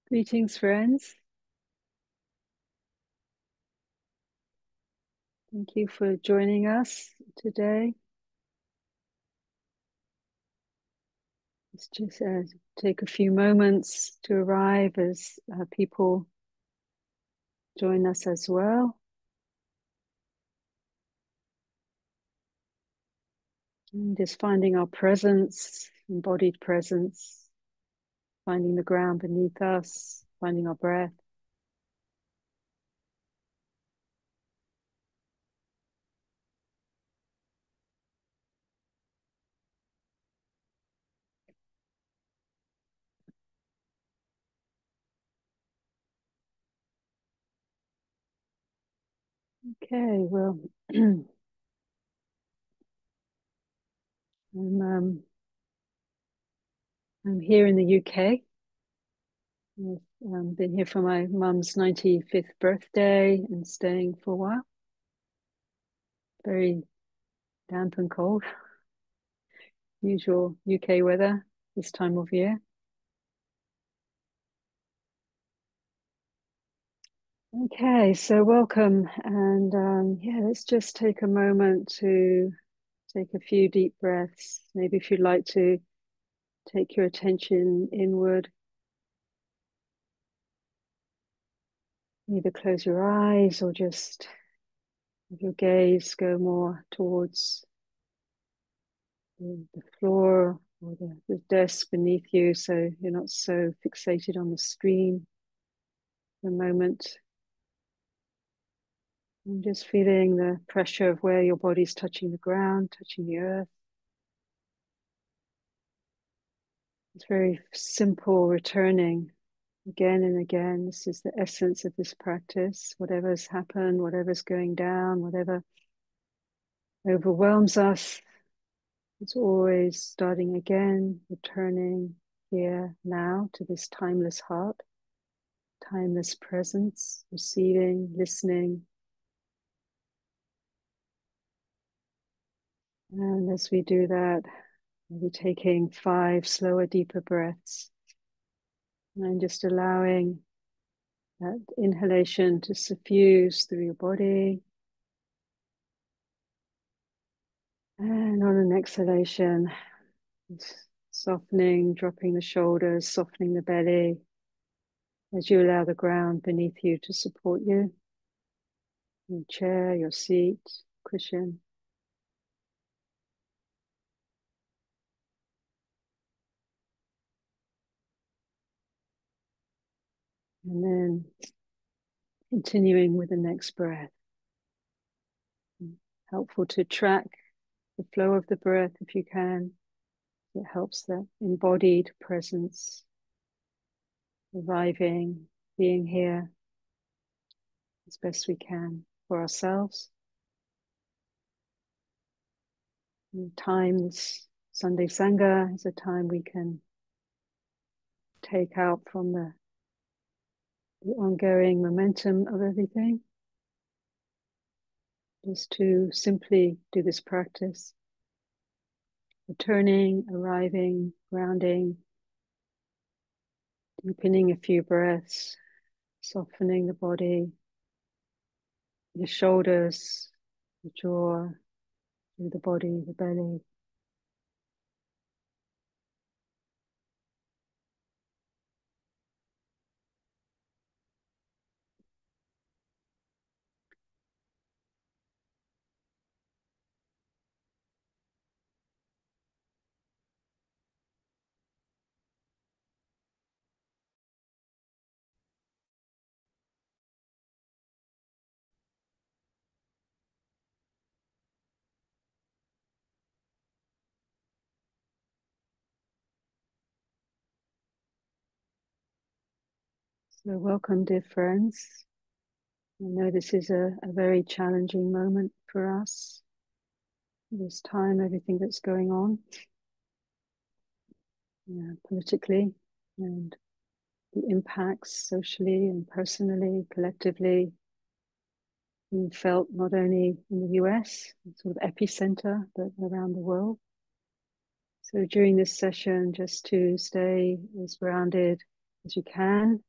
Greetings, friends. Thank you for joining us today. Let's just take a few moments to arrive as people join us as well. And just finding our presence, embodied presence, finding the ground beneath us, finding our breath. Okay, well, I'm here in the UK. I've been here for my mum's 95th birthday and staying for a while. Very damp and cold. Usual UK weather this time of year. Okay, so welcome. And yeah, let's just take a moment to take a few deep breaths. Maybe if you'd like to take your attention inward, either close your eyes or just have your gaze go more towards the floor or the desk beneath you, so you're not so fixated on the screen for a moment. And just feeling the pressure of where your body's touching the ground, touching the earth. It's very simple, returning again and again. This is the essence of this practice. Whatever's happened, whatever's going down, whatever overwhelms us, it's always starting again, returning here now to this timeless heart, timeless presence, receiving, listening. And as we do that, we'll be taking 5 slower, deeper breaths. And just allowing that inhalation to suffuse through your body. And on an exhalation, softening, dropping the shoulders, softening the belly as you allow the ground beneath you to support you. Your chair, your seat, cushion. And then continuing with the next breath. Helpful to track the flow of the breath if you can. It helps that embodied presence arriving, being here as best we can for ourselves. And time, this Sunday Sangha, is a time we can take out from the ongoing momentum of everything, just to simply do this practice. Returning, arriving, grounding, deepening a few breaths, softening the body, the shoulders, the jaw, through the body, the belly. So welcome, dear friends. I know this is a very challenging moment for us. This time, everything that's going on politically, and the impacts socially and personally, collectively, being felt not only in the US, sort of epicenter, but around the world. So during this session, just to stay as grounded as you can,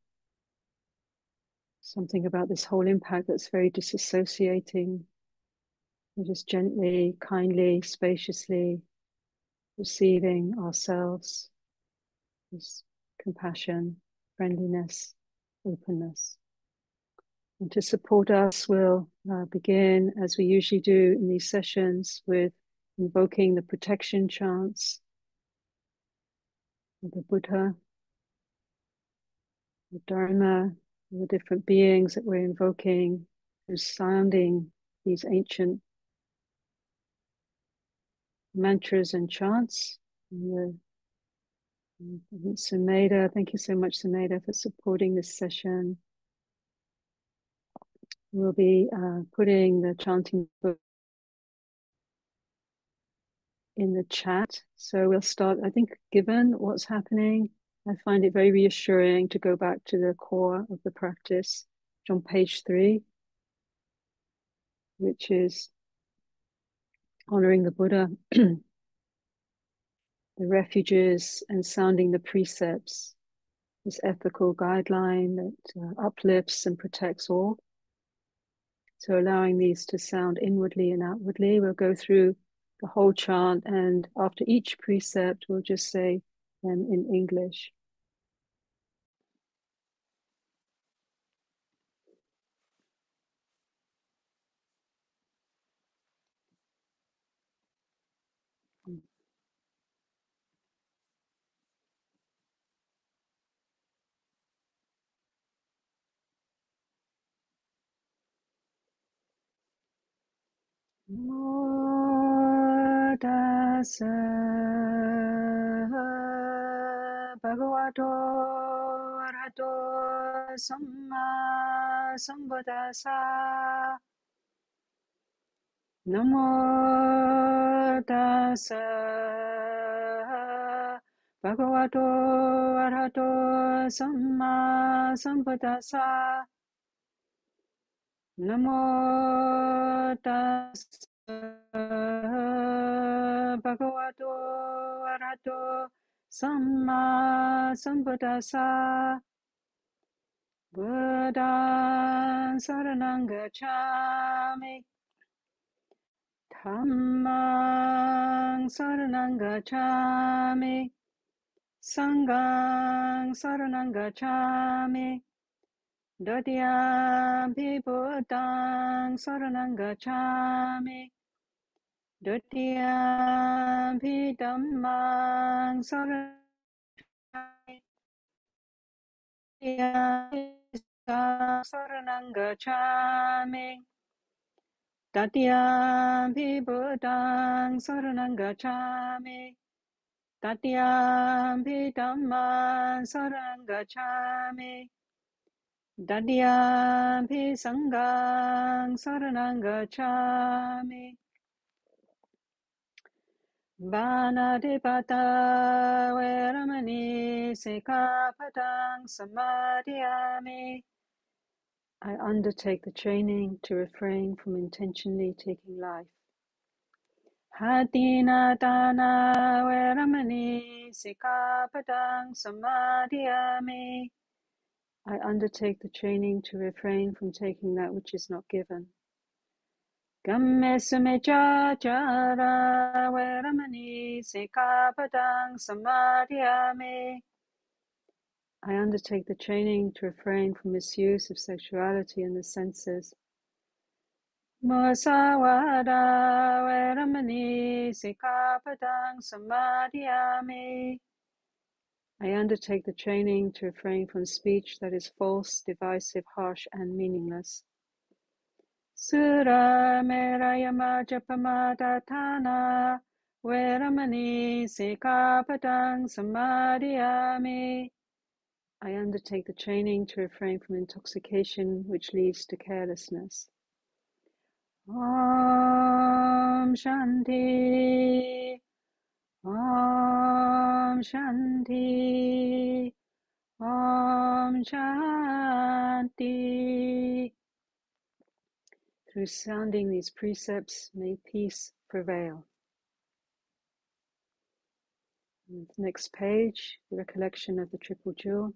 something about this whole impact that's very disassociating. We're just gently, kindly, spaciously receiving ourselves, this compassion, friendliness, openness. And to support us, we'll begin, as we usually do in these sessions, with invoking the protection chants of the Buddha, the Dharma, the different beings that we're invoking, who's sounding these ancient mantras and chants. And Sumeda, thank you so much, Sumeda, for supporting this session. We'll be putting the chanting book in the chat. So we'll start, I think, given what's happening, I find it very reassuring to go back to the core of the practice, on page 3, which is honoring the Buddha, the refuges, and sounding the precepts, this ethical guideline that uplifts and protects all. So allowing these to sound inwardly and outwardly. We'll go through the whole chant, and after each precept, we'll just say them in English. Namo tassa bhagavato arahato samma sambuddhassa. Namo tassa bhagavato arahato samma sambuddhassa. Namo tassa bhagavato arahato samma sambuddhassa. Buddhaṃ saranam gacchāmi, Dhammaṃ saranam gacchāmi, Sanghaṃ saranam gacchāmi, Dadiyampi Buddhaṃ saranam gacchāmi, Dadiyampi Dhammaṃ saranam gacchāmi, Dadiyampi saranam gacchāmi, Dadiyampi Buddhaṃ saranam gacchāmi, Dadiyampi Dhammaṃ saranam gacchāmi, Dadiyampi Sanghaṃ saranam gacchāmi. Vānadipata veramani sikapadang samadhiyami. I undertake the training to refrain from intentionally taking life. Hadina dana veramani sikapadang samadhiyami. I undertake the training to refrain from taking that which is not given. Gamme sumecchācara veramani sikapadang samadhiyami. I undertake the training to refrain from misuse of sexuality and the senses. Musavada veramani sikapadang samadhiyami. I undertake the training to refrain from speech that is false, divisive, harsh, and meaningless. Sura merayama japamadatana veramani sikapadang samadhiyami. I undertake the training to refrain from intoxication which leads to carelessness. Om Shanti, Om Shanti, Om Shanti. Through sounding these precepts, may peace prevail. And next page, the recollection of the Triple Jewel.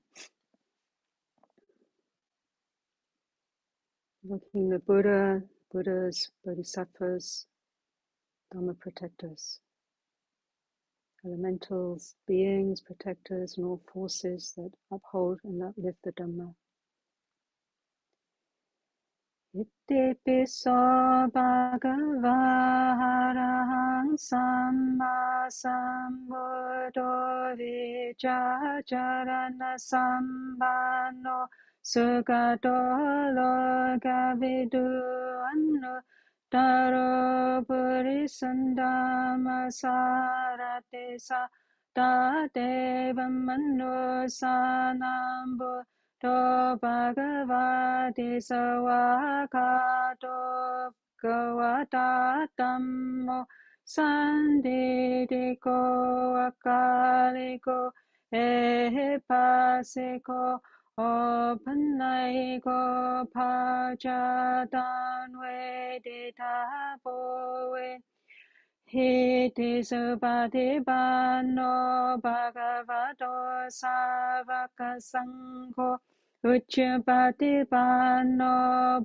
Looking the Buddha, Buddhas, Bodhisattvas, Dharma protectors, elementals, beings, protectors, and all forces that uphold and uplift the Dhamma. Itipiso bhagava arahang samma sambuddho vichacharana sambano sugato lokavidu taro purisandama sarate sa tadevam manusanambu to bhagavate sawakato gavatatammo sandidiko akaliko ehipasiko opanaiko pajadan veditapoe Hiti Subhadibano Bhagavato Savaka Sangho Uchyapadibano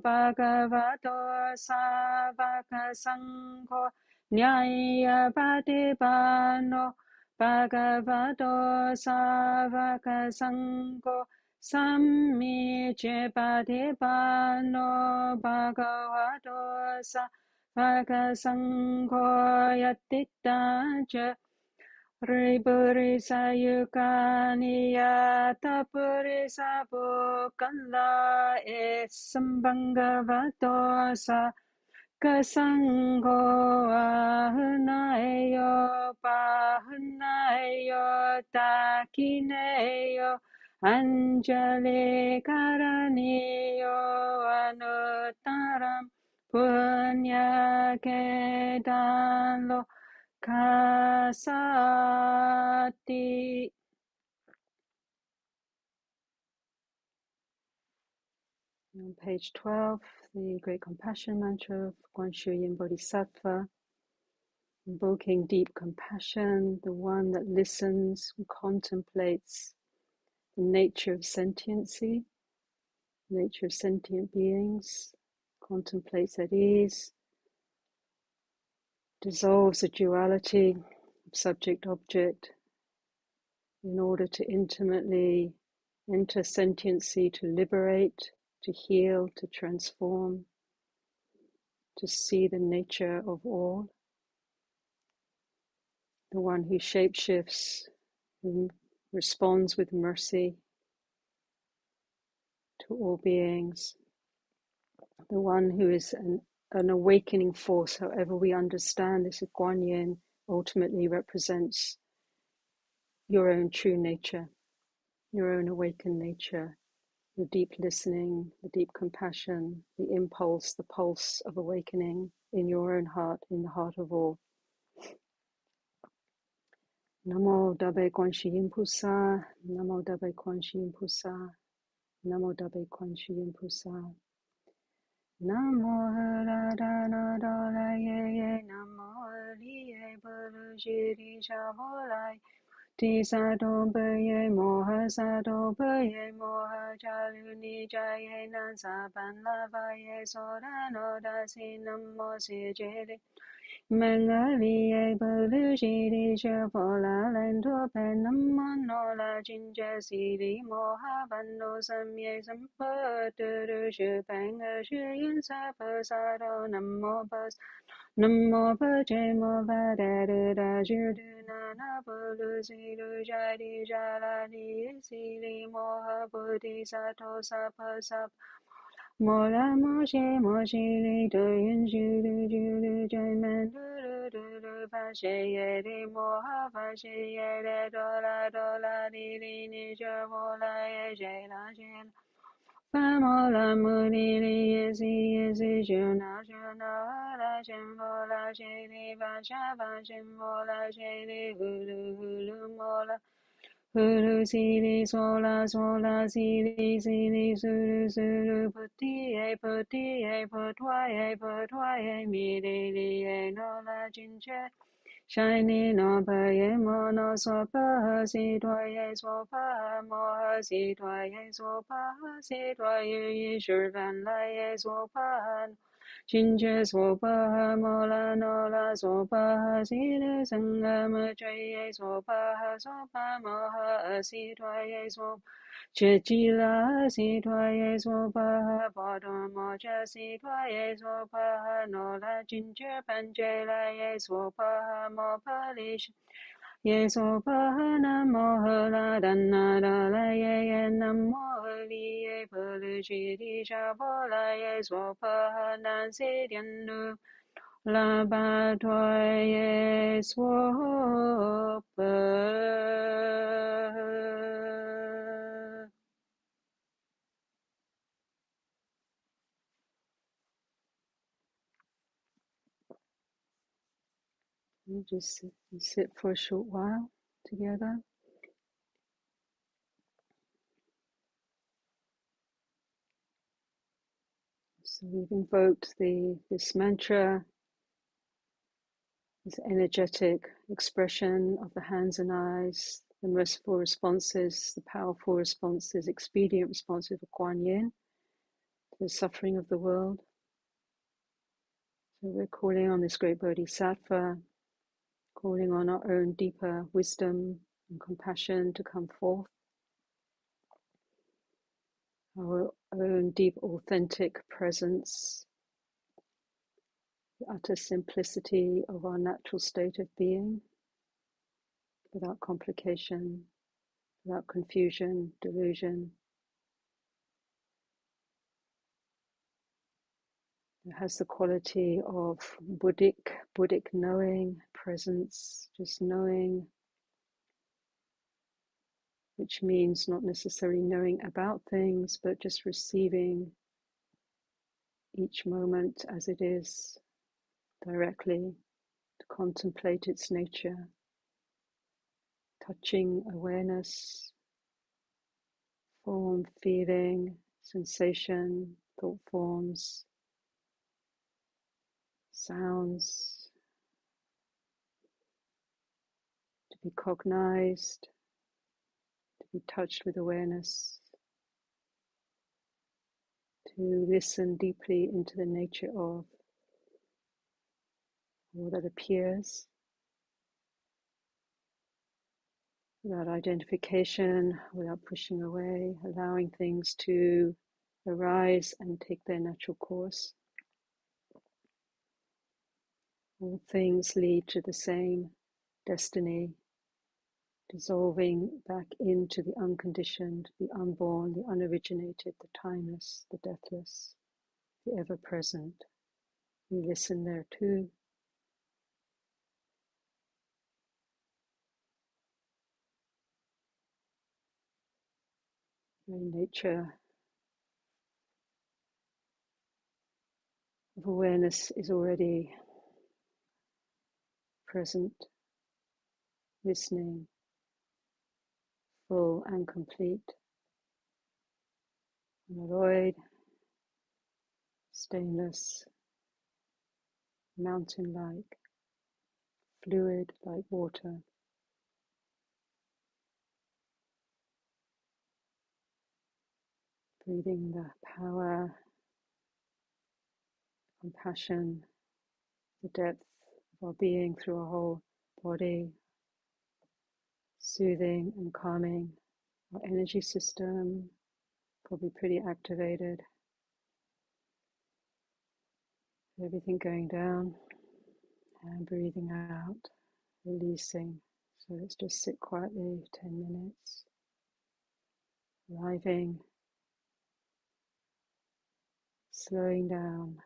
Bhagavato Savaka Sangho Nyaya Padibano Bhagavato Savaka Sangho Sammiche Padibano Bhagavato Vakasangho yatittaja Ripurisa yukaniya purisa bukala esambangavatosa kasangho ahunayo pahunayo takineyo anjali karaniyo anuttaram Punya kedan lo kasati. On page 12, the Great Compassion Mantra of Guan Yin Bodhisattva, invoking deep compassion, the one that listens and contemplates the nature of sentiency, nature of sentient beings, contemplates at ease, dissolves the duality of subject-object, in order to intimately enter sentiency, to liberate, to heal, to transform, to see the nature of all, the one who shapeshifts, who responds with mercy to all beings, the one who is an awakening force, however we understand this. Guan Yin ultimately represents your own true nature, your own awakened nature, the deep listening, the deep compassion, the impulse, the pulse of awakening in your own heart, in the heart of all. Namo Dabe Quan Yin Pusa, Namo Dabe Quan Yin Pusa, Namo Dabe Quan Yin Pusa. Namo Radha Dola Ye, Namo Liye Bulu Shiri Shabolai. Tisado Baye Moha Sado Baye Moha Jaluni Jaye Nansa Banlavaye Sorano Dasi Namo Sijere Mangali Balu Shiri Shapola Lento Penamo Nola Jinja Siri Moha Bando Samye Sampaturu Shupanga Shuyin Sapasaro Namo Bas Namo Bhaje Mo Vadadu Rajudu Nana Bulu Silu Jadi Jalali Sili Moha Buddhi Sato Sapa Sap Mola Moshe Moshe Li Doyun Julu Julu Jaiman Duru Duru Vashe Yere Moha Vashe Yere Dola Dola Dili Nisha Vola Yejela Jela Famola Mudili Yesi Yesi Juna Juna La Shembola Sheli Vasha Vashembola Sheli Hulu Hulu Mola Hulu Sili Sola Sola Sili Sili Sulu Sulu Puti E Putwaye Putwaye Midili E Nola Jinche Shiny no paye mono sopa si doye sopa moha si doye sopa si doye shurvan laye sopa Chinja sopa mola nola sopa si le sangha majaye sopa sopa moha si doye sopa Chechila si doye sopa bodom moja si doye sopa nola ginger panjela ye sopa mopalish ye sopa namohala dannara ye namohali ye palishiri shabola ye sopa nansi dianu la batoye sopa. You just sit for a short while together. So we've invoked this mantra, this energetic expression of the hands and eyes, the merciful responses, the powerful responses, expedient responses of Kuan Yin to the suffering of the world. So we're calling on this great Bodhisattva, calling on our own deeper wisdom and compassion to come forth, our own deep authentic presence, the utter simplicity of our natural state of being, without complication, without confusion, delusion. It has the quality of Buddhic knowing, presence, just knowing, which means not necessarily knowing about things, but just receiving each moment as it is directly, to contemplate its nature, touching awareness, form, feeling, sensation, thought forms, sounds, to be cognized, to be touched with awareness, to listen deeply into the nature of all that appears, without identification, without pushing away, allowing things to arise and take their natural course. All things lead to the same destiny, dissolving back into the unconditioned, the unborn, the unoriginated, the timeless, the deathless, the ever-present. We listen there too. The nature of awareness is already present, listening, full and complete, unalloyed, stainless, mountain-like, fluid like water, breathing the power, compassion, the depth of our being through our whole body, soothing and calming our energy system, probably pretty activated, everything going down and breathing out, releasing. So let's just sit quietly 10 minutes, arriving, slowing down,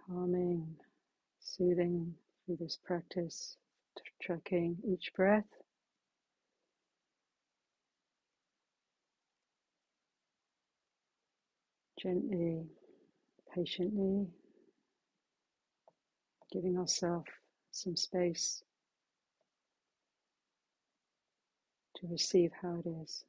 calming, soothing through this practice, tracking each breath, gently, patiently, giving ourselves some space to receive how it is.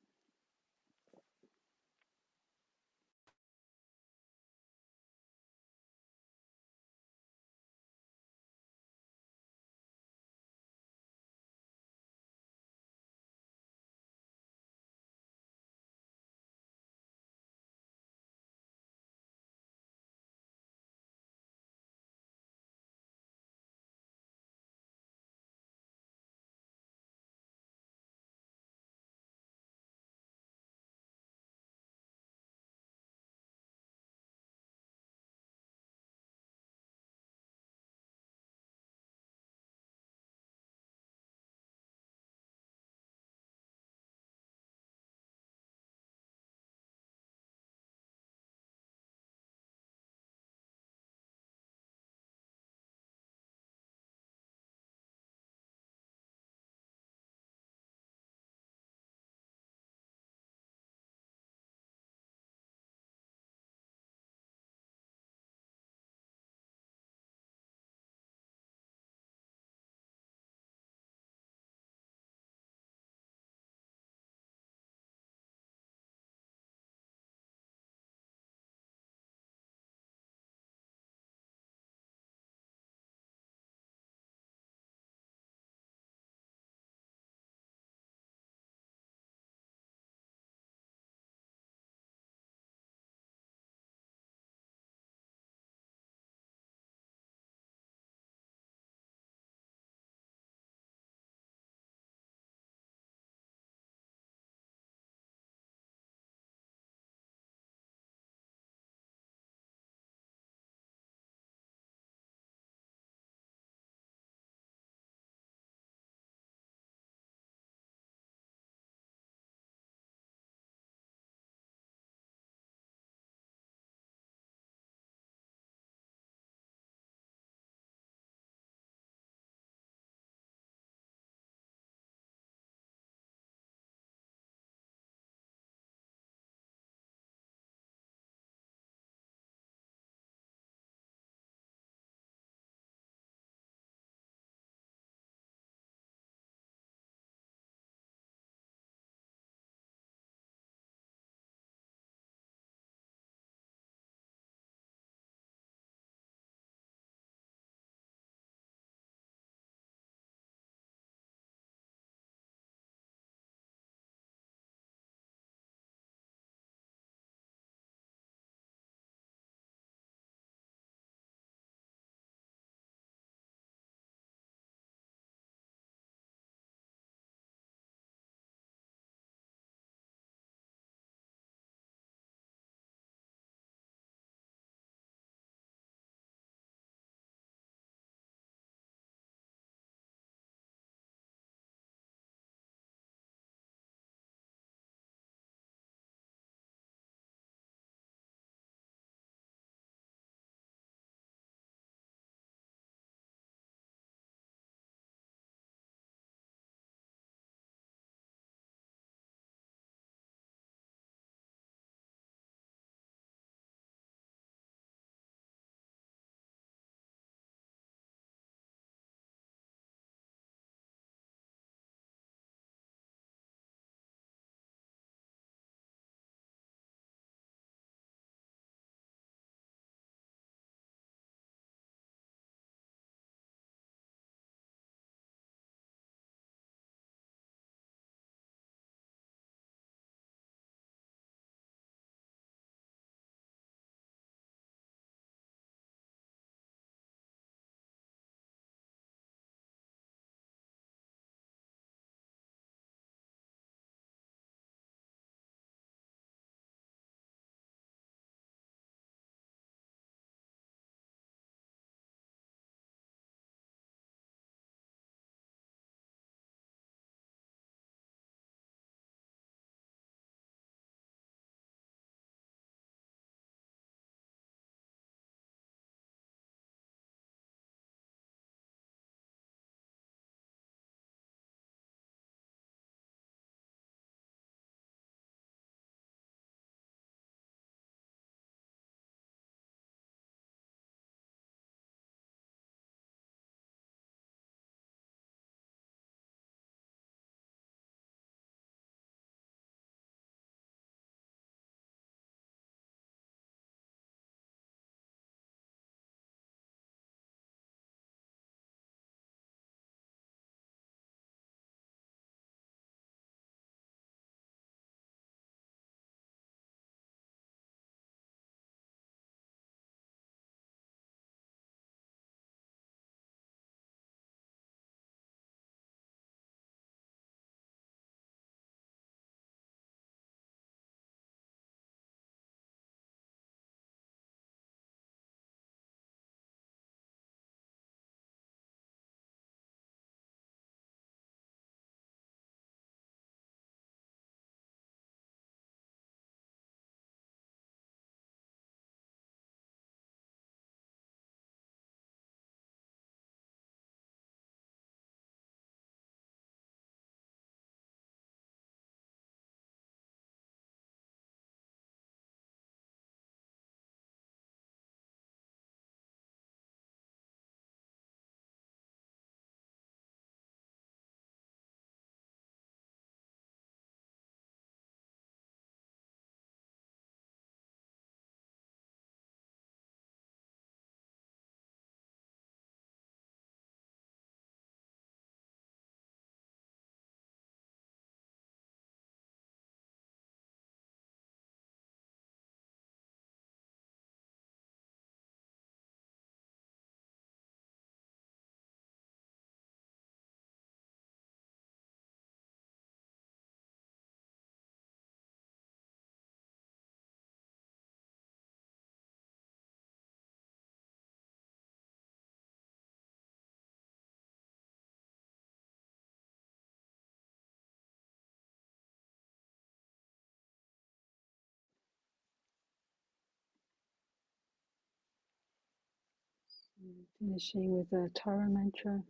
Finishing with the Tara mantra.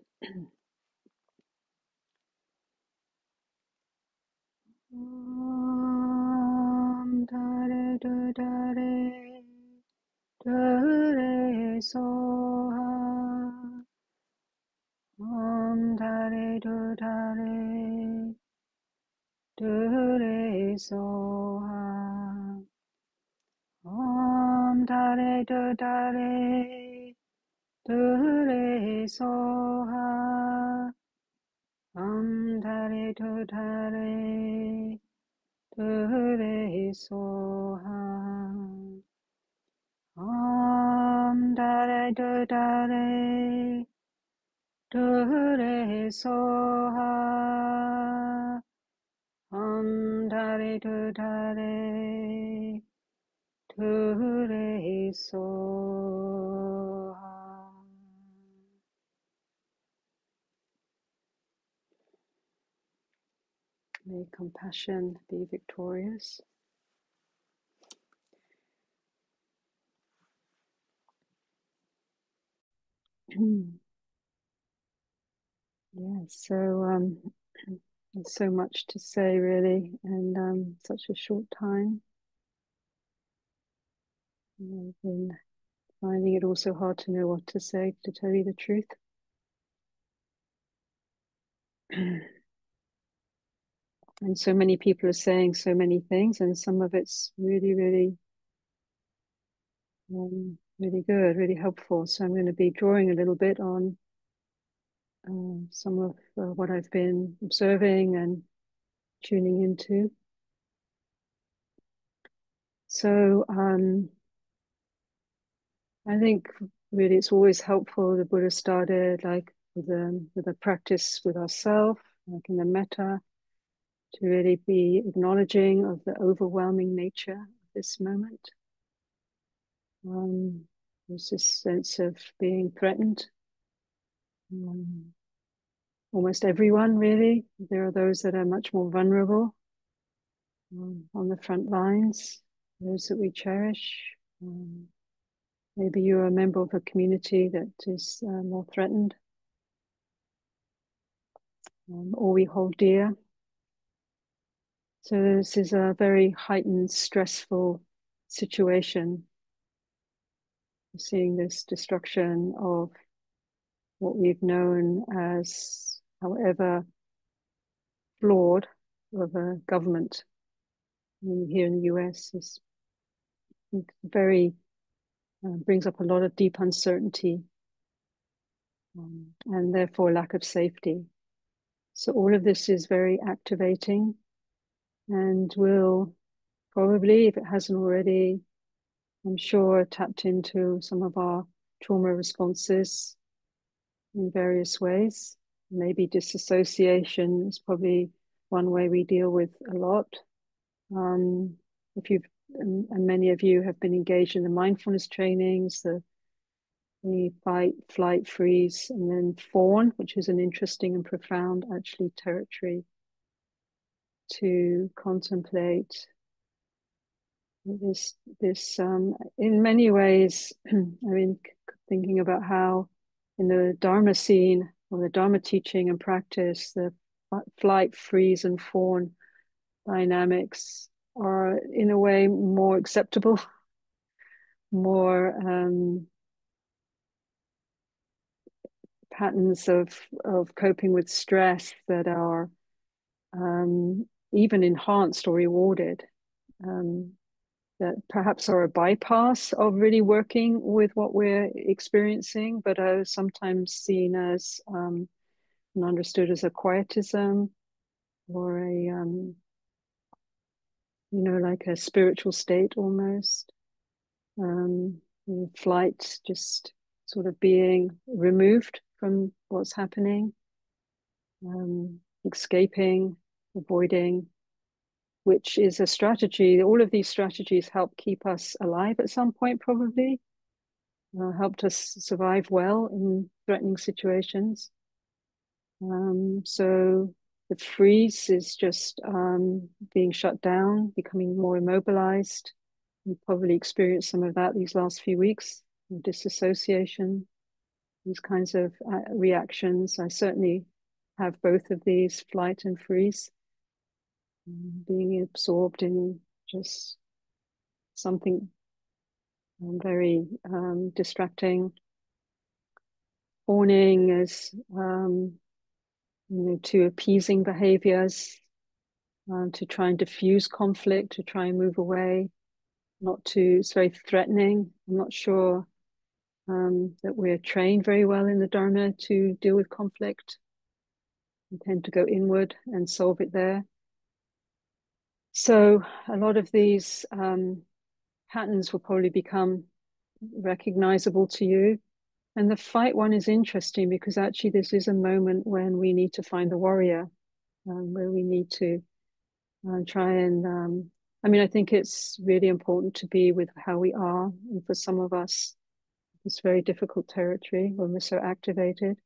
Om Dare Do Dare Dare Soha. Om Dare Do Dare Dare Soha. Om Dare Do Dare Dare Soha. Om Dare Do Dare Dare Soha. Om Dare Do Dare Dare Soha. Om Dare Do Dare Dare Soha. May compassion be victorious. So there's so much to say, really, and such a short time. I've been finding it also hard to know what to say, to tell you the truth. And so many people are saying so many things, and some of it's really, really, really good, really helpful. So I'm going to be drawing a little bit on some of what I've been observing and tuning into. So I think really it's always helpful. The Buddha started like with a practice with ourselves, like in the metta, to really be acknowledging of the overwhelming nature of this moment. There's this sense of being threatened. Almost everyone, really. There are those that are much more vulnerable on the front lines, those that we cherish. Maybe you're a member of a community that is more threatened, or we hold dear. So this is a very heightened, stressful situation. We're seeing this destruction of what we've known as, however flawed, of a government here in the US is very brings up a lot of deep uncertainty and therefore lack of safety. So all of this is very activating and will probably, if it hasn't already, I'm sure, tapped into some of our trauma responses in various ways. Maybe disassociation is probably one way we deal with a lot. If you've and many of you have been engaged in the mindfulness trainings, the fight, flight, freeze, and then fawn, which is an interesting and profound actually territory to contemplate. This in many ways, I mean, thinking about how in the Dharma scene or the Dharma teaching and practice, the flight, freeze, and fawn dynamics are in a way more acceptable, more patterns of coping with stress that are even enhanced or rewarded, that perhaps are a bypass of really working with what we're experiencing, but are sometimes seen as and understood as a quietism or like a spiritual state almost. Flight, just sort of being removed from what's happening, escaping, avoiding, which is a strategy. All of these strategies help keep us alive at some point, probably, helped us survive well in threatening situations. So the freeze is just being shut down, becoming more immobilized. You've probably experienced some of that these last few weeks, disassociation. these kinds of reactions. I certainly have both of these, flight and freeze, being absorbed in just something very distracting. Fawning as to appeasing behaviors, to try and diffuse conflict, to try and move away, not to, it's very threatening. I'm not sure that we're trained very well in the Dharma to deal with conflict. We tend to go inward and solve it there. So a lot of these patterns will probably become recognizable to you. And the fight one is interesting because actually this is a moment when we need to find the warrior, where we need to try and, I think it's really important to be with how we are. And for some of us, it's very difficult territory when we're so activated.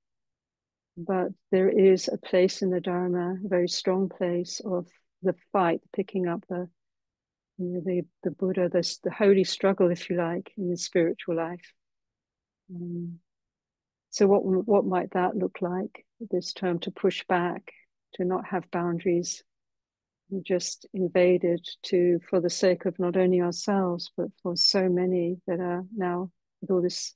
But there is a place in the Dharma, a very strong place of the fight, picking up the Buddha, the holy struggle, if you like, in the spiritual life. So what might that look like? This term, to push back, to not have boundaries, just invaded for the sake of not only ourselves, but for so many that are now with all this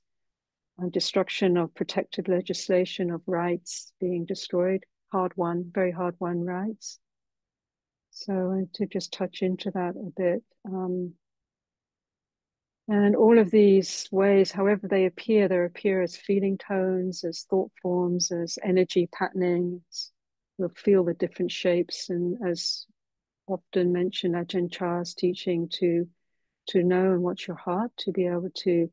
destruction of protective legislation, of rights being destroyed, very hard won rights. So to just touch into that a bit. And all of these ways, however they appear as feeling tones, as thought forms, as energy patternings. We'll feel the different shapes, and as often mentioned, Ajahn Chah's teaching to know and watch your heart, to be able to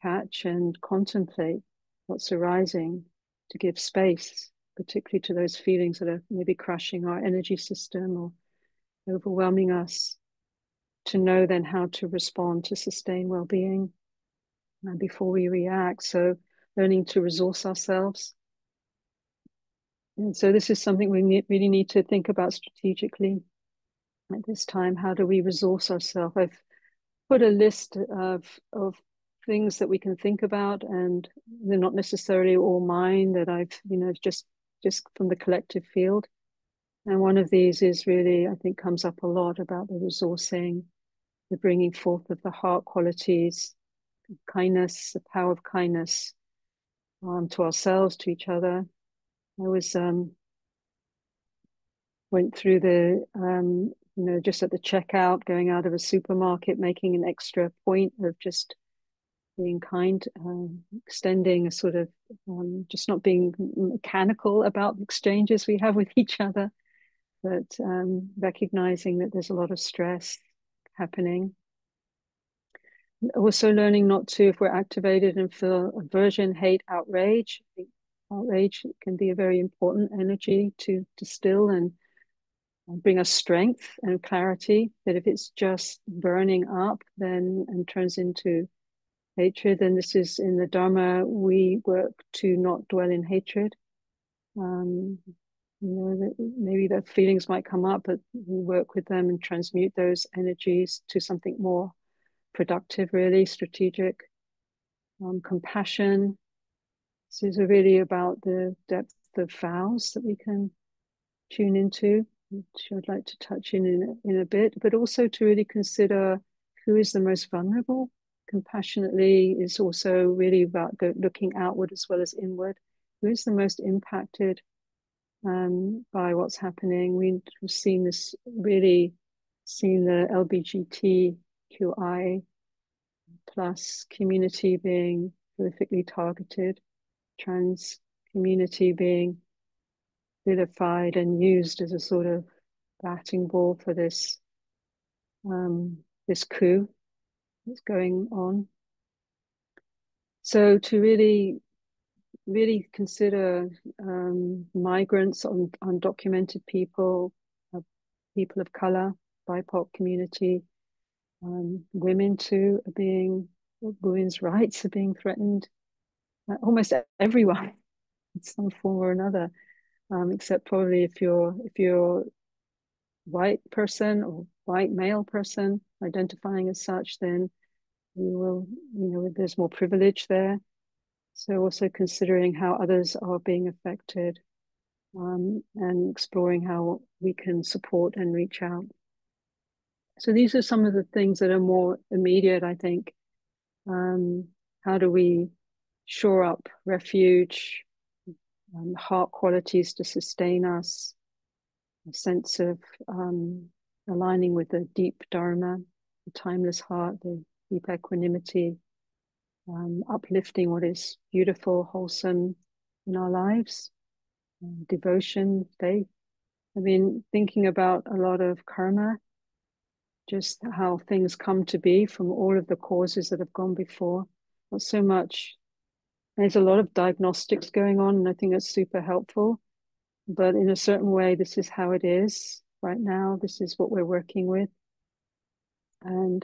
catch and contemplate what's arising, to give space, particularly to those feelings that are maybe crushing our energy system or overwhelming us, to know then how to respond to sustain well-being before we react. So learning to resource ourselves. And so this is something we really need to think about strategically at this time. How do we resource ourselves? I've put a list of things that we can think about, and they're not necessarily all mine, that I've just from the collective field. And one of these is really, I think, comes up a lot about the resourcing, the bringing forth of the heart qualities, kindness, the power of kindness to ourselves, to each other. I was went through the just at the checkout, going out of a supermarket, making an extra point of just being kind, extending a sort of just not being mechanical about the exchanges we have with each other, but recognizing that there's a lot of stress happening. Also learning not to, if we're activated and feel aversion, hate, outrage. I think outrage can be a very important energy to distill and bring us strength and clarity. That if it's just burning up then and turns into hatred, then this is in the Dharma, we work to not dwell in hatred. Maybe the feelings might come up, but we work with them and transmute those energies to something more productive, really strategic. Compassion. This is really about the depth of vows that we can tune into, which I'd like to touch in a bit, but also to really consider who is the most vulnerable. Compassionately is also really about looking outward as well as inward. Who is the most impacted by what's happening? We've seen this, really seen the LGBTQI plus community being horrifically targeted, trans community being vilified and used as a sort of batting ball for this this coup that's going on. So to really consider migrants, undocumented people, people of color, BIPOC community, women too are women's rights are being threatened. Almost everyone in some form or another, except probably if you're white person or white male person identifying as such, then you will, there's more privilege there. So also considering how others are being affected, and exploring how we can support and reach out. So these are some of the things that are more immediate, I think. How do we shore up refuge, heart qualities to sustain us, a sense of aligning with the deep Dharma, the timeless heart, the deep equanimity, uplifting what is beautiful, wholesome in our lives, devotion, faith. I mean, thinking about a lot of karma, just how things come to be from all of the causes that have gone before. Not so much, there's a lot of diagnostics going on, and I think that's super helpful. But in a certain way, this is how it is right now. This is what we're working with. And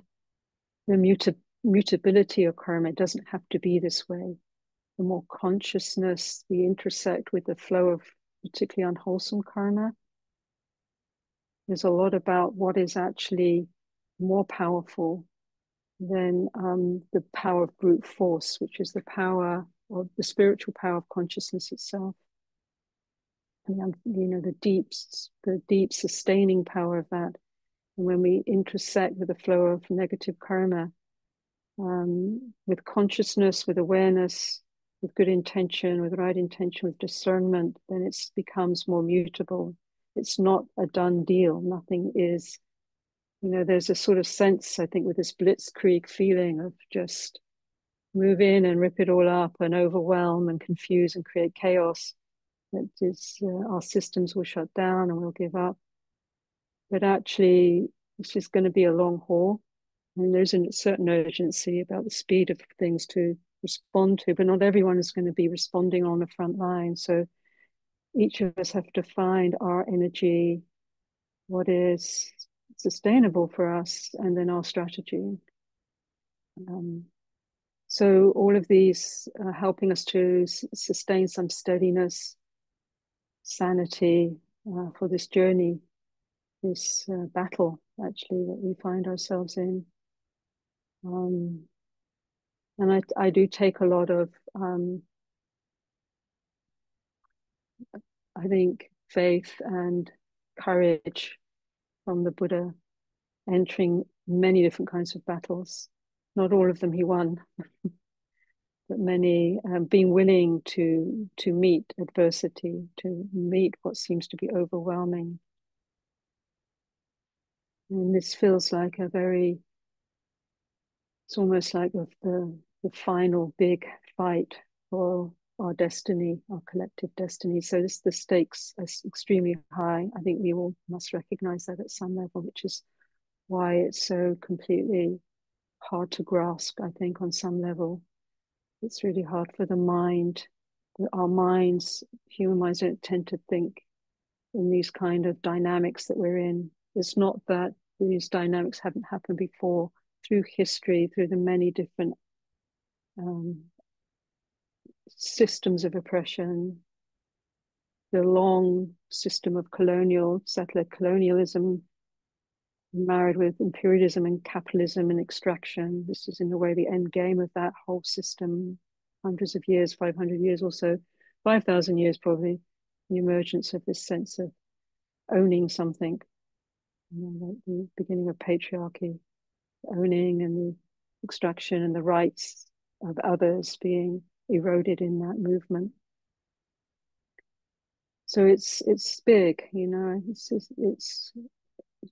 the mutability of karma, it doesn't have to be this way. The more consciousness we intersect with the flow of particularly unwholesome karma, there's a lot about what is actually more powerful than the power of brute force, which is the power of the spiritual power of consciousness itself. And the deep sustaining power of that. And when we intersect with the flow of negative karma, with consciousness, with awareness, with good intention, with right intention, with discernment, then it becomes more mutable. It's not a done deal. Nothing is, there's a sort of sense, I think, with this blitzkrieg feeling of just move in and rip it all up and overwhelm and confuse and create chaos. That is, our systems will shut down and we'll give up. But actually, it's just going to be a long haul. And there's a certain urgency about the speed of things to respond to, but not everyone is going to be responding on the front line. So each of us have to find our energy, what is sustainable for us, and then our strategy. So all of these are helping us to sustain some steadiness, sanity for this journey, this battle, actually, that we find ourselves in. And I do take a lot of, I think, faith and courage from the Buddha, entering many different kinds of battles. Not all of them he won, but many, being willing to meet adversity, to meet what seems to be overwhelming. And this feels like it's almost like the final big fight for our destiny, our collective destiny. So the stakes are extremely high. I think we all must recognize that at some level, which is why it's so completely hard to grasp, I think, on some level. It's really hard for the mind. Our minds, human minds, don't tend to think in these kind of dynamics that we're in. It's not that these dynamics haven't happened before. Through history, through the many different systems of oppression, the long system of settler colonialism, married with imperialism and capitalism and extraction. This is in a way the end game of that whole system, hundreds of years, 500 years or so, 5,000 years probably, the emergence of this sense of owning something, like the beginning of patriarchy, owning and the extraction and the rights of others being eroded in that movement. So it's big, it's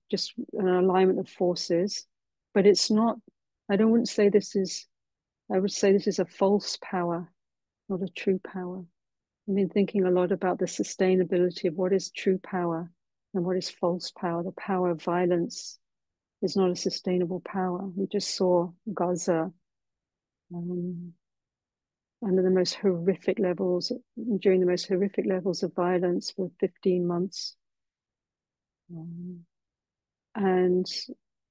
just an alignment of forces, but it's not. I wouldn't say this is. I would say this is a false power, not a true power. I've been thinking a lot about the sustainability of what is true power and what is false power. The power of violence is not a sustainable power. We just saw Gaza under the most horrific levels, during the most horrific levels of violence for 15 months. And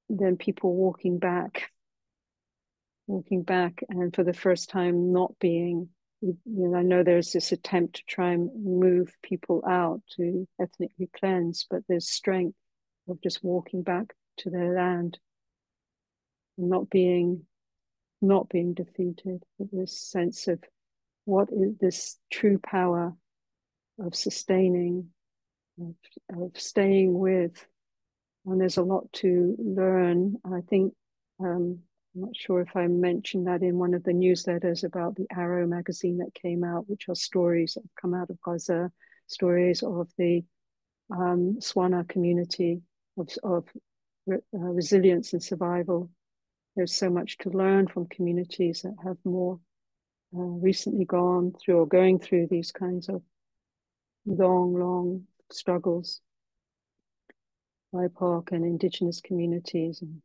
then people walking back, and for the first time not being, I know there's this attempt to try and move people out to ethnically cleanse, but there's strength of just walking back to their land and not being defeated, with this sense of what is this true power of sustaining, of staying with. And there's a lot to learn. I think, I'm not sure if I mentioned that in one of the newsletters about the Arrow magazine that came out, which are stories that have come out of Gaza, stories of the Swana community, of resilience and survival. There's so much to learn from communities that have more recently gone through or going through these kinds of long struggles, BIPOC and Indigenous communities. And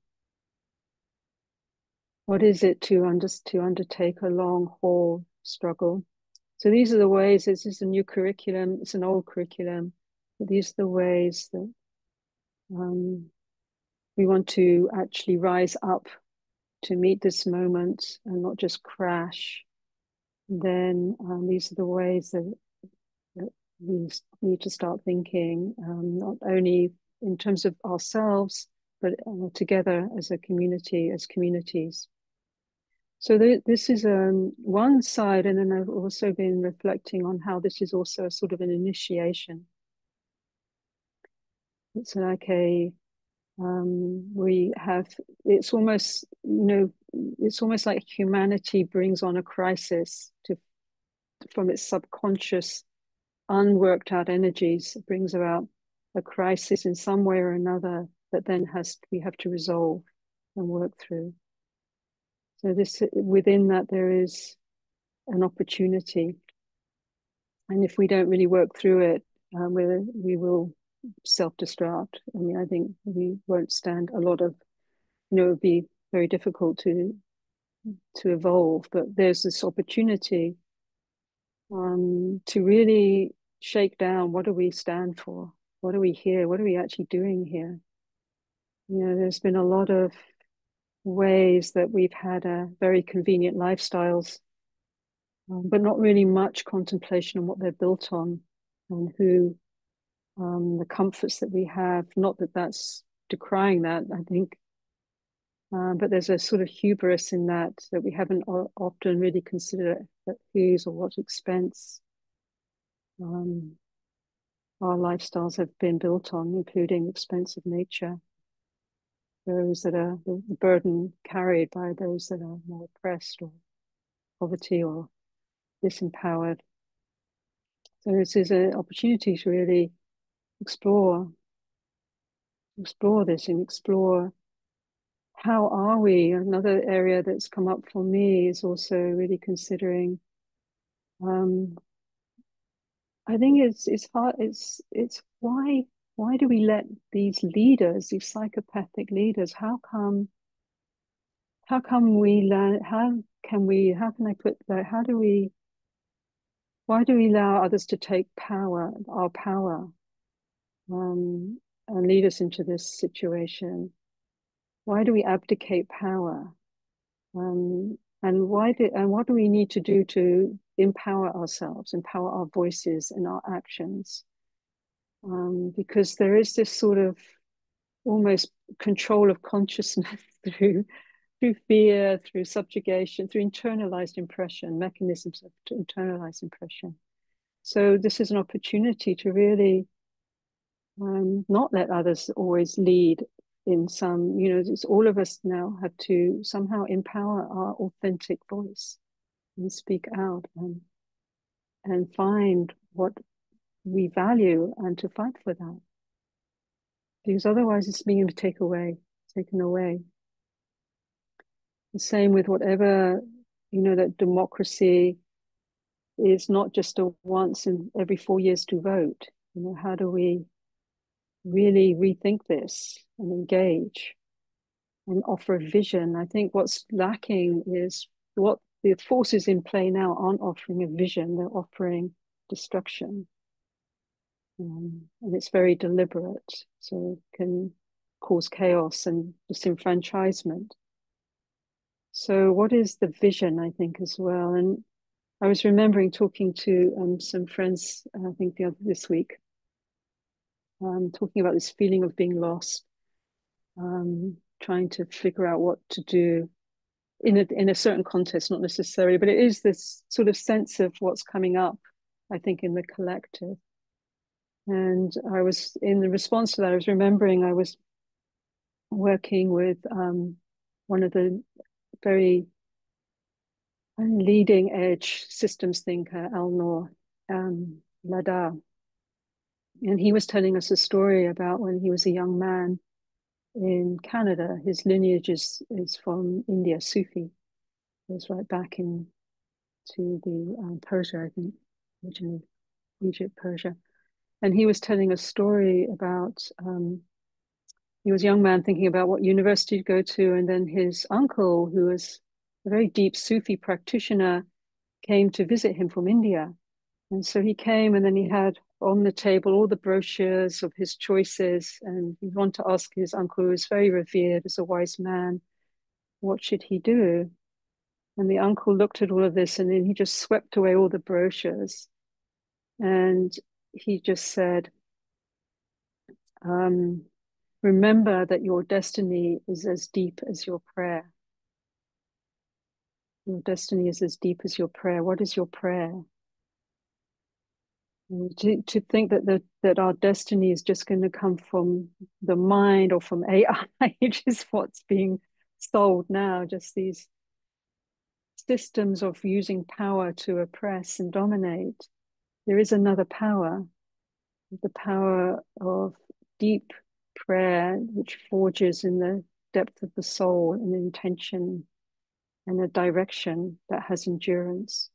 what is it to undertake a long haul struggle? So these are the ways. This is a new curriculum. It's an old curriculum, but these are the ways that we want to actually rise up to meet this moment and not just crash. Then these are the ways that we need to start thinking, not only in terms of ourselves, but together as a community, as communities. So this is one side, and then I've also been reflecting on how this is also a sort of an initiation. It's like we have, it's almost, it's almost like humanity brings on a crisis from its subconscious, unworked out energies. It brings about a crisis in some way or another that then we have to resolve and work through. So within that there is an opportunity, and if we don't really work through it, we will self-destruct. I mean, I think we won't stand a lot of, it would be very difficult to evolve, but there's this opportunity to really shake down, what do we stand for? What are we here? What are we actually doing here? There's been a lot of ways that we've had very convenient lifestyles, but not really much contemplation on what they're built on and who, the comforts that we have. Not that that's decrying that, I think, but there's a sort of hubris in that we haven't often really considered at whose or what expense our lifestyles have been built on, including expense of nature. Those that are the burden carried by those that are more oppressed or poverty or disempowered. So this is an opportunity to really explore this and explore how are we. Another area that's come up for me is also really considering, I think it's hard, it's why do we let these leaders, these psychopathic leaders, how come we learn, why do we allow others to take our power, and lead us into this situation? Why do we abdicate power? And what do we need to do to empower ourselves, empower our voices and our actions? Because there is this sort of almost control of consciousness through fear, through subjugation, through internalized impression, mechanisms of internalized impression. So this is an opportunity to really not let others always lead in some, it's all of us now have to somehow empower our authentic voice and speak out and find what we value and to fight for that. Because otherwise it's being taken away. The same with whatever, that democracy is not just a once in every 4 years to vote. How do we really rethink this and engage and offer a vision? I think what's lacking is what the forces in play now aren't offering a vision, they're offering destruction. And it's very deliberate, so it can cause chaos and disenfranchisement. So what is the vision, I think, as well? And I was remembering talking to some friends, I think this week, talking about this feeling of being lost, trying to figure out what to do. in a certain context, not necessarily, but it is this sort of sense of what's coming up, I think, in the collective. And I was, in the response to that, I was remembering I was working with one of the very leading edge systems thinker, Alnor Lada. And he was telling us a story about when he was a young man in Canada. His lineage is from India, Sufi. It was right back in to the Persia, I think, originally Egypt, Persia. And he was telling a story about he was a young man thinking about what university to go to, and then his uncle, who was a very deep Sufi practitioner, came to visit him from India. And so he came, and then he had on the table all the brochures of his choices, and he wanted to ask his uncle, who was very revered as a wise man, what should he do? And the uncle looked at all of this, and then he just swept away all the brochures, and he just said, remember that your destiny is as deep as your prayer. Your destiny is as deep as your prayer. What is your prayer? To think that our destiny is just going to come from the mind or from AI, which is what's being sold now, just these systems of using power to oppress and dominate. There is another power, the power of deep prayer, which forges in the depth of the soul an intention and a direction that has endurance.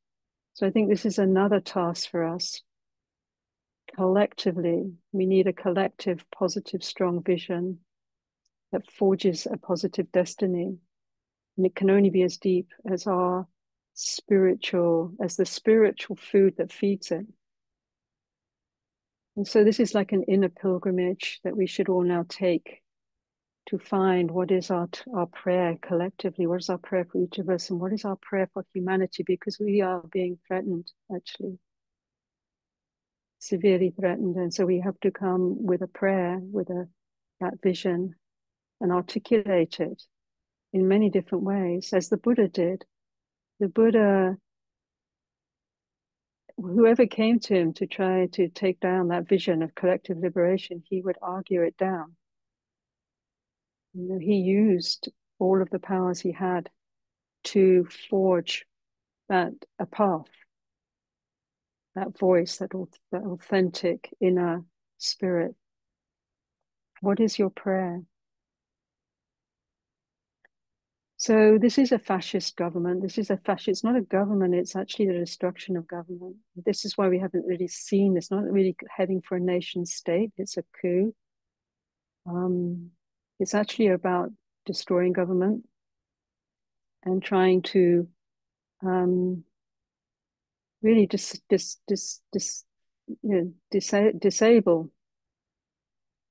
So I think this is another task for us. Collectively, we need a collective, positive, strong vision that forges a positive destiny. And it can only be as deep as the spiritual food that feeds it. And so this is like an inner pilgrimage that we should all now take to find what is our prayer collectively, what is our prayer for each of us, and what is our prayer for humanity, because we are being threatened, actually, severely threatened. And so we have to come with a prayer, with that vision, and articulate it in many different ways, as the Buddha did. The Buddha, whoever came to him to try to take down that vision of collective liberation, he would argue it down. He used all of the powers he had to forge a path, that voice, that authentic inner spirit. What is your prayer? So this is a fascist government. It's not a government, it's actually the destruction of government. This is why we haven't really seen, it's not really heading for a nation state, it's a coup. It's actually about destroying government and trying to really disable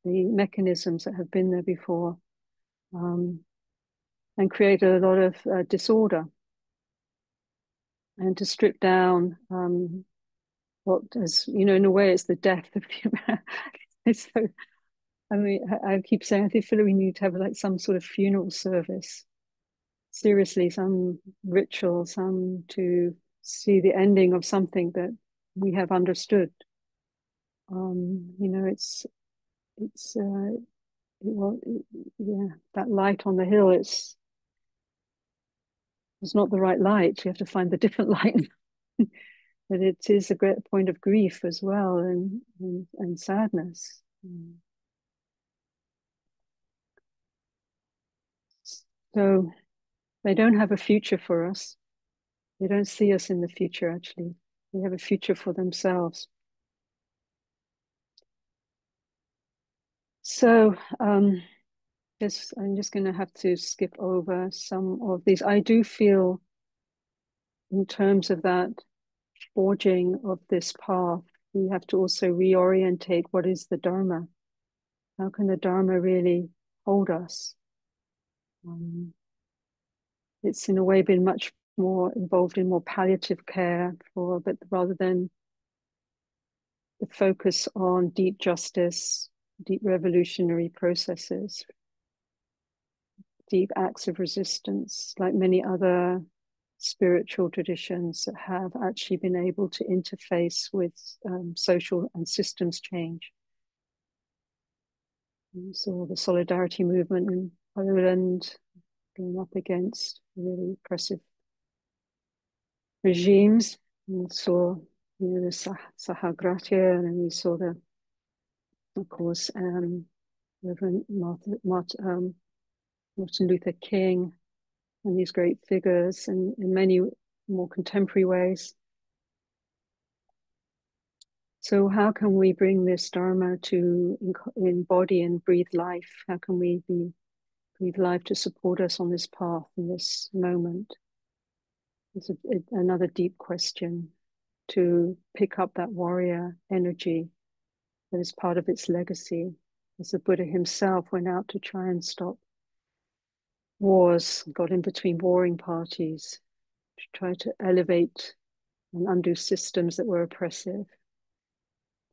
the mechanisms that have been there before, and create a lot of disorder, and to strip down what is, in a way, it's the death of humanity. So, I mean, I keep saying, I feel like we need to have like some sort of funeral service. Seriously, some ritual, some to see the ending of something that we have understood. It's well, yeah, that light on the hill. It's not the right light. You have to find the different light. But it is a great point of grief as well, and sadness. So they don't have a future for us. They don't see us in the future, actually. They have a future for themselves. So I'm just going to have to skip over some of these. I do feel, in terms of that forging of this path, we have to also reorientate what is the Dharma. How can the Dharma really hold us? It's in a way been much more involved in more palliative care, but rather than the focus on deep justice, deep revolutionary processes. deep acts of resistance, like many other spiritual traditions that have actually been able to interface with social and systems change. And so the solidarity movement in Poland going up against really oppressive regimes. And we saw the Sahagratia, and then we saw of course, Reverend Martin Luther King, and these great figures, and in many more contemporary ways. So how can we bring this Dharma to embody and breathe life? How can we breathe life to support us on this path in this moment? It's another deep question, to pick up that warrior energy that is part of its legacy. As the Buddha himself went out to try and stop wars, got in between warring parties, to try to elevate and undo systems that were oppressive.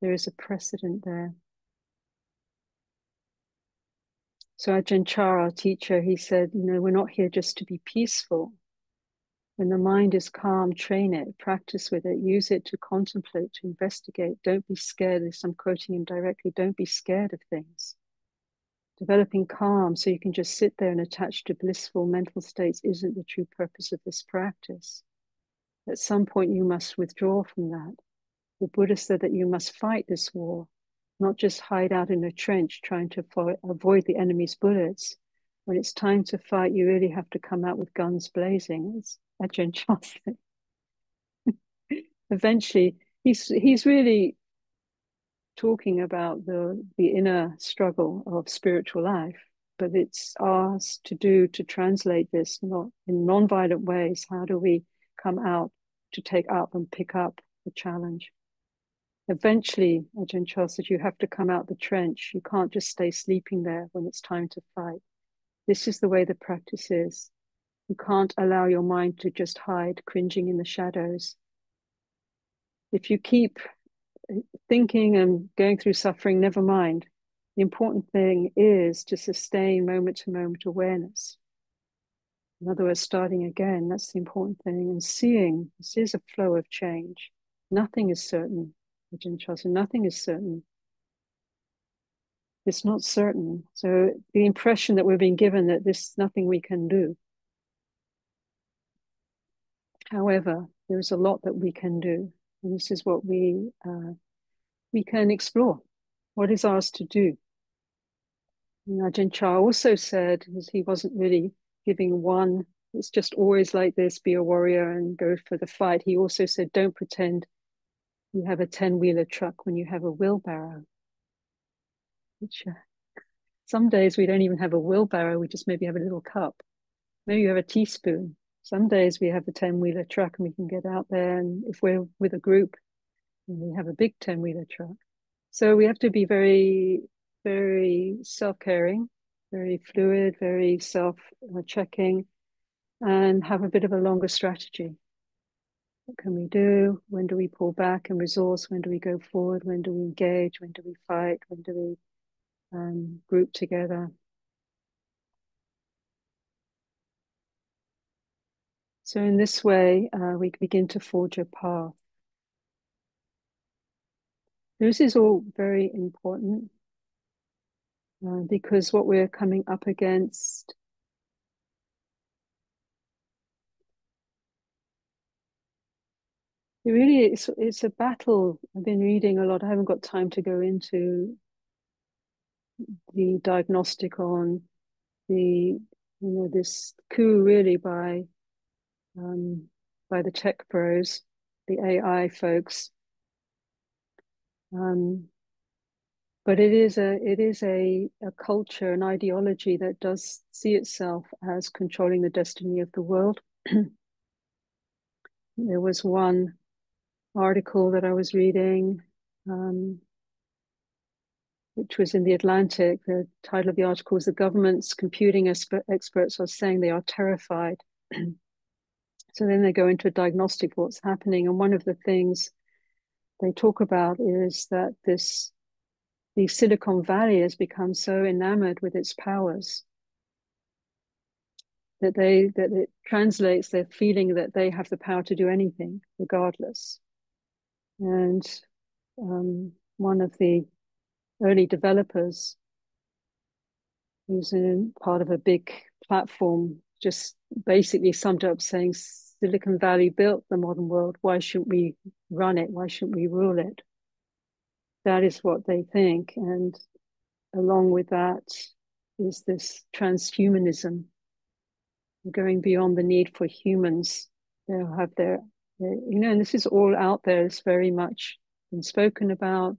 There is a precedent there. So Ajahn Chah, our teacher, he said, we're not here just to be peaceful. When the mind is calm, train it, practice with it, use it to contemplate, to investigate. Don't be scared. I'm quoting him directly. Don't be scared of things. Developing calm so you can just sit there and attach to blissful mental states isn't the true purpose of this practice. At some point, you must withdraw from that. The Buddha said that you must fight this war, not just hide out in a trench trying to avoid the enemy's bullets. When it's time to fight, you really have to come out with guns blazing. It's Ajahn Chah said. Eventually, he's really talking about the inner struggle of spiritual life, but it's ours to do, to translate this not in non-violent ways. How do we come out to take up and pick up the challenge? Eventually, Ajahn Chah said, you have to come out the trench. You can't just stay sleeping there when it's time to fight. This is the way the practice is. You can't allow your mind to just hide, cringing in the shadows. If you keep thinking and going through suffering, never mind. The important thing is to sustain moment-to-moment awareness. In other words, starting again, that's the important thing. And seeing, this is a flow of change. Nothing is certain. Ajahn Chah said, nothing is certain. It's not certain. So the impression that we're being given that there's nothing we can do. However, there's a lot that we can do. And this is what we can explore. What is ours to do? And Ajahn Chah also said, he wasn't really giving one, it's just always like this, be a warrior and go for the fight. He also said, don't pretend you have a 10-wheeler truck when you have a wheelbarrow. Which some days we don't even have a wheelbarrow, we just maybe have a little cup. Maybe you have a teaspoon. Some days we have a 10-wheeler truck and we can get out there, and if we're with a group, we have a big 10-wheeler truck. So we have to be very, very self-caring, very fluid, very self-checking, and have a bit of a longer strategy. What can we do? When do we pull back and resource? When do we go forward? When do we engage? When do we fight? When do we group together? So in this way, we begin to forge a path. This is all very important because what we're coming up against it's a battle. I've been reading a lot. I haven't got time to go into the diagnostic on this coup really by the tech bros, the AI folks. But it is a culture, an ideology that does see itself as controlling the destiny of the world. There was one article that I was reading, which was in the Atlantic. The title of the article was "The Government's Computing Experts Are Saying They Are Terrified." So then they go into a diagnostic of what's happening. And one of the things they talk about is that the Silicon Valley has become so enamored with its powers that it translates their feeling that they have the power to do anything regardless. And one of the early developers, who's in part of a big platform, just basically summed up saying Silicon Valley built the modern world. Why shouldn't we run it? Why shouldn't we rule it? That is what they think. And along with that is this transhumanism, going beyond the need for humans. They'll have and this is all out there. It's very much been spoken about,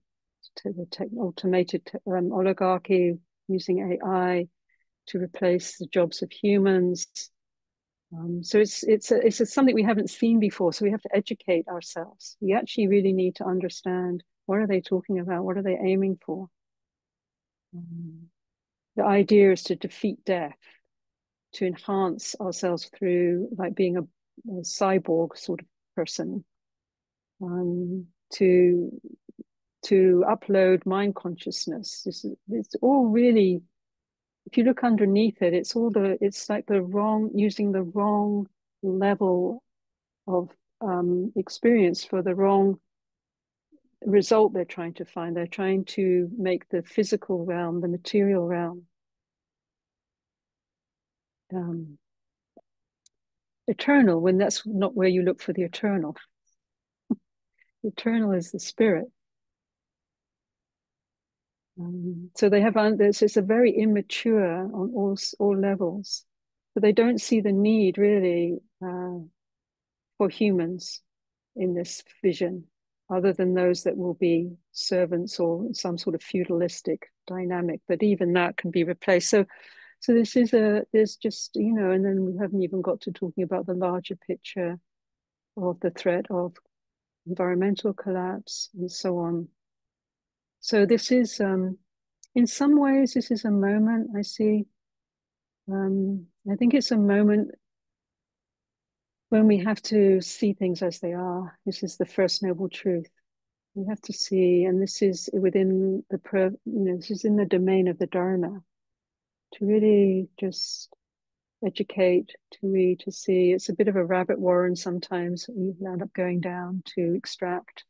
to the automated oligarchy using AI to replace the jobs of humans. So it's something we haven't seen before. So we have to educate ourselves. We actually really need to understand, what are they talking about? What are they aiming for? The idea is to defeat death, to enhance ourselves through like being a cyborg sort of person, to upload mind consciousness. It's all really, if you look underneath it, it's like using the wrong level of experience for the wrong result they're trying to find. They're trying to make the physical realm, the material realm, eternal, when that's not where you look for the eternal. The eternal is the spirit. So they have it's a very immature on all levels, but they don't see the need really for humans in this vision, other than those that will be servants or some sort of feudalistic dynamic. But even that can be replaced. So there's just, and then we haven't even got to talking about the larger picture of the threat of environmental collapse and so on. So this is, in some ways, this is a moment I see. I think it's a moment when we have to see things as they are. This is the first noble truth. We have to see, and this is within this is in the domain of the Dharma, to really just educate, to read, to see. It's a bit of a rabbit warren sometimes you end up going down to extract,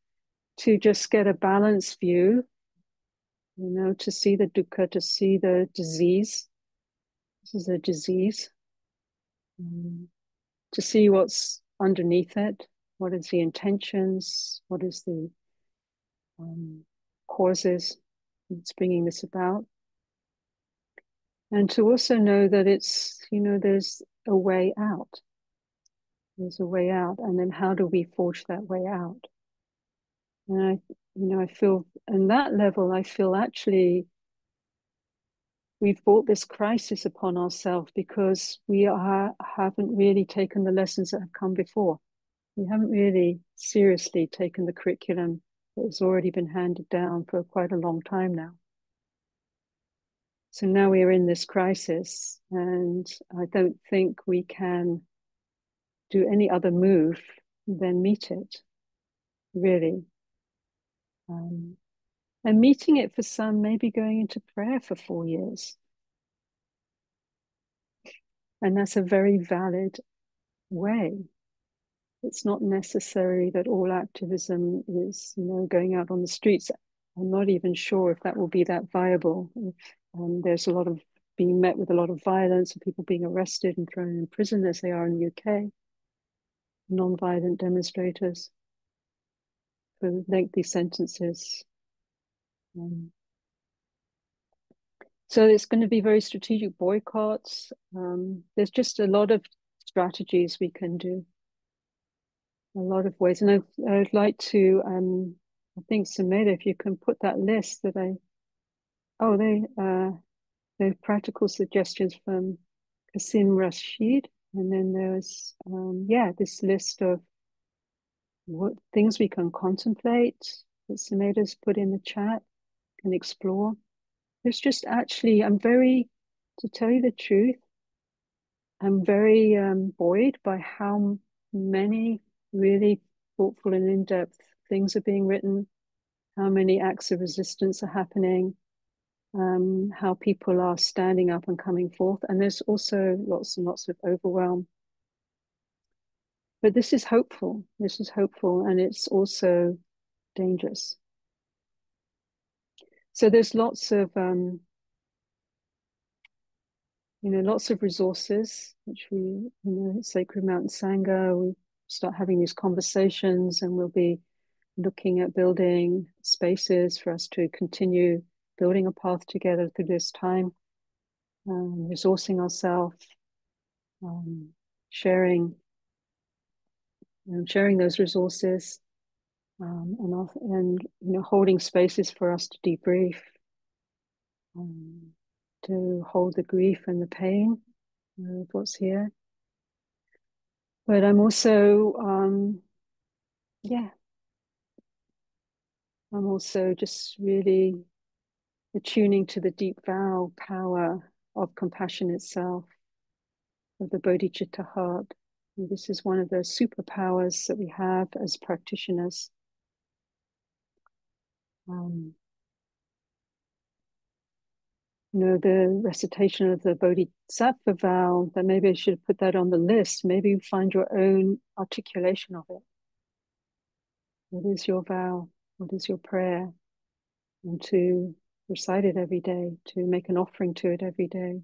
to just get a balanced view, to see the dukkha, to see the disease. This is a disease. To see what's underneath it, what is the intentions, what is the causes that's bringing this about. And to also know that it's, there's a way out. There's a way out. And then how do we forge that way out? And I feel, on that level, I feel actually we've brought this crisis upon ourselves because we haven't really taken the lessons that have come before. We haven't really seriously taken the curriculum that has already been handed down for quite a long time now. So now we are in this crisis, and I don't think we can do any other move than meet it, really. And meeting it for some, maybe going into prayer for 4 years. And that's a very valid way. It's not necessary that all activism is, going out on the streets. I'm not even sure if that will be that viable. If, there's a lot of being met with a lot of violence and people being arrested and thrown in prison, as they are in the UK. Non-violent demonstrators for lengthy sentences. So it's going to be very strategic boycotts. There's just a lot of strategies we can do. A lot of ways. And I'd like to, I think, Sumeda, if you can put that list that the practical suggestions from Qasim Rashid. And then there's, this list of what things we can contemplate that Sumeda's put in the chat and explore. There's just actually, to tell you the truth, I'm very buoyed by how many really thoughtful and in-depth things are being written, how many acts of resistance are happening. how people are standing up and coming forth. And there's also lots and lots of overwhelm. But this is hopeful. This is hopeful, and it's also dangerous. So there's lots of, lots of resources, which we, Sacred Mountain Sangha, we start having these conversations, and we'll be looking at building spaces for us to continue building a path together through this time, resourcing ourselves, sharing sharing those resources, and holding spaces for us to debrief, to hold the grief and the pain of what's here. But I'm also, I'm also just really attuning to the deep vow power of compassion itself, of the bodhicitta heart. And this is one of the superpowers that we have as practitioners. The recitation of the bodhisattva vow, that maybe I should put that on the list. Maybe you find your own articulation of it. What is your vow? What is your prayer? And to recite it every day, to make an offering to it every day,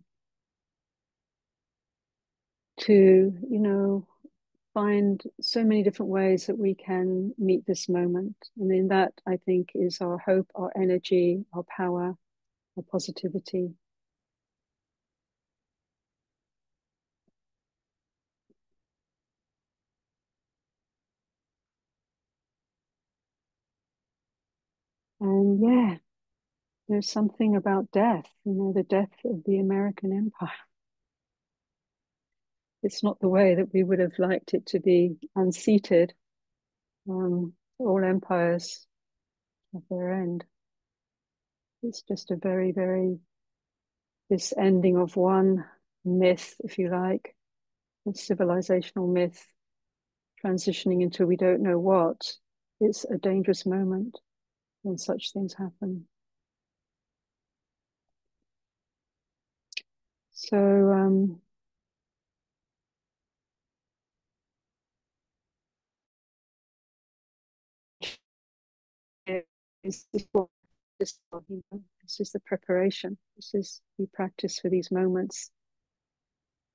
to, find so many different ways that we can meet this moment. And in that, I think, is our hope, our energy, our power, our positivity. And there's something about death, the death of the American Empire. It's not the way that we would have liked it to be unseated. All empires have their end. It's just a very, very, this ending of one myth, if you like, a civilizational myth, transitioning into we don't know what. It's a dangerous moment when such things happen. So, this is what this is the preparation. This is we practice for these moments.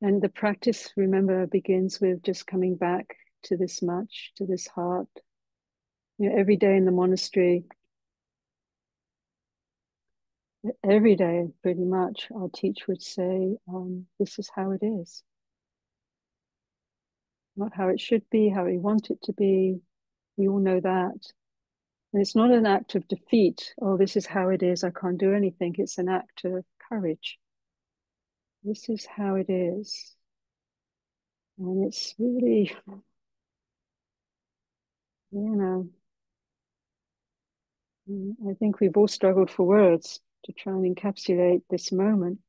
And the practice, remember, begins with just coming back to this much, to this heart. Every day in the monastery, every day pretty much, our teacher would say, this is how it is. Not how it should be, how we want it to be. We all know that. And it's not an act of defeat. Oh, this is how it is. I can't do anything. It's an act of courage. This is how it is. And it's really, I think we've all struggled for words to try and encapsulate this moment.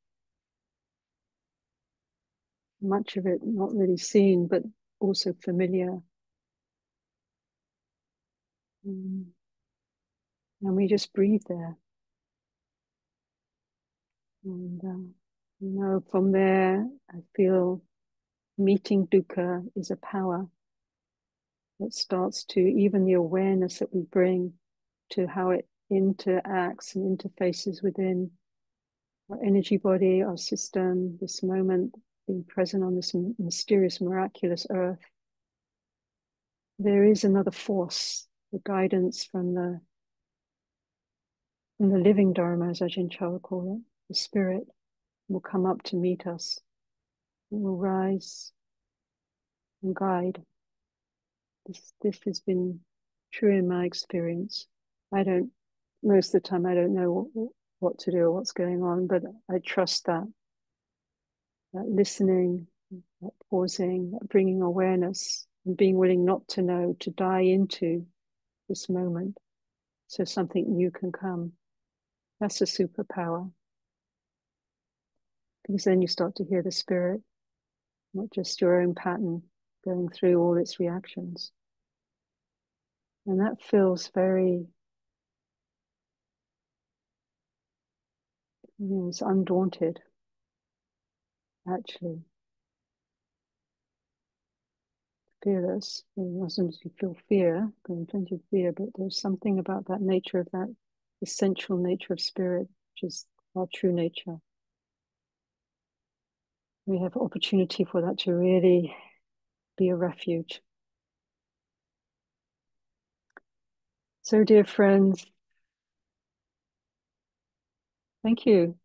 Much of it not really seen, but also familiar. And we just breathe there. And, from there, I feel meeting dukkha is a power that starts to, even the awareness that we bring to how it interacts and interfaces within our energy body, our system, this moment, being present on this mysterious, miraculous earth. There is another force, the guidance from the living Dharma, as Ajahn Chah would call it. The spirit will come up to meet us. It will rise and guide. This has been true in my experience. Most of the time, I don't know what to do or what's going on, but I trust that listening, that pausing, that bringing awareness, and being willing not to know, to die into this moment so something new can come. That's a superpower. Because then you start to hear the spirit, not just your own pattern going through all its reactions. And that feels very it's undaunted, actually. Fearless. As soon as you feel fear, plenty of fear, but there's something about that nature of that essential nature of spirit, which is our true nature. We have opportunity for that to really be a refuge. So, dear friends, thank you